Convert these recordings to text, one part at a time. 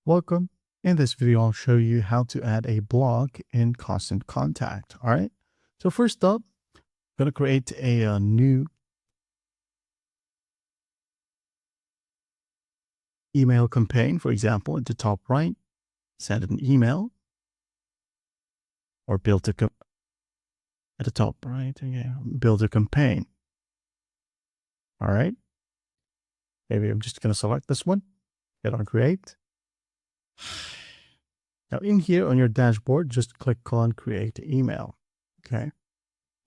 Welcome. In this video, I'll show you how to add a blog in Constant Contact. All right. So first up, I'm going to create a new email campaign. For example, at the top right, send an email or build a at the top right, okay, build a campaign. All right. Maybe I'm just going to select this one, hit on create. Now in here on your dashboard, just click on create email. Okay.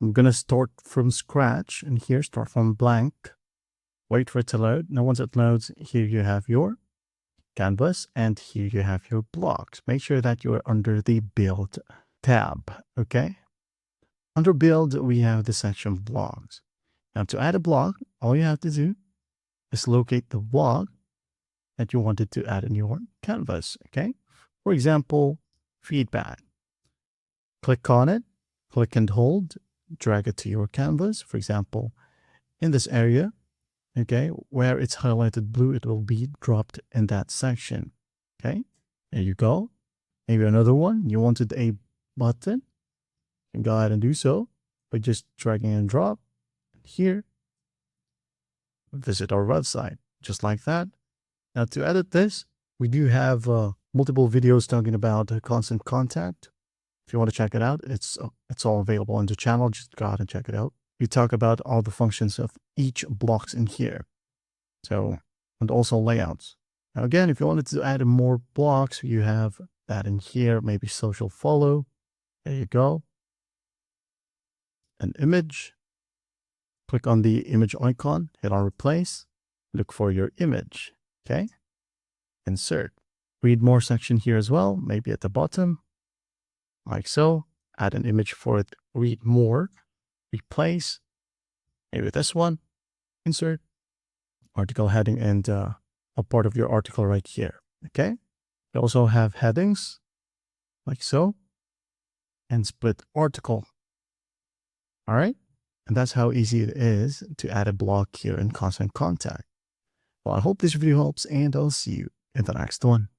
I'm going to start from scratch and here start from blank. Wait for it to load. Now once it loads, here you have your canvas and here you have your blogs. Make sure that you're under the build tab. Okay. Under build, we have the section blogs. Now to add a blog, all you have to do is locate the blog that you wanted to add in your canvas. Okay. For example, feedback. Click on it, click and hold, drag it to your canvas. For example, in this area, okay, where it's highlighted blue, it will be dropped in that section. Okay, there you go. Maybe another one. You wanted a button. You can go ahead and do so by just dragging and drop. Here, visit our website, just like that. Now to edit this, we do have multiple videos talking about Constant Contact. If you want to check it out, it's all available on the channel. Just go ahead and check it out. We talk about all the functions of each blocks in here. So, and also layouts. Now again, if you wanted to add more blocks, you have that in here, maybe social follow. There you go. An image. Click on the image icon, hit on replace, look for your image. Okay. Insert. Read more section here as well, maybe at the bottom. Like so. Add an image for it. Read more. Replace. Maybe this one. Insert. Article heading and a part of your article right here. Okay. You also have headings like so and split article. All right. And that's how easy it is to add a blog here in Constant Contact. Well, I hope this video helps and I'll see you in the next one.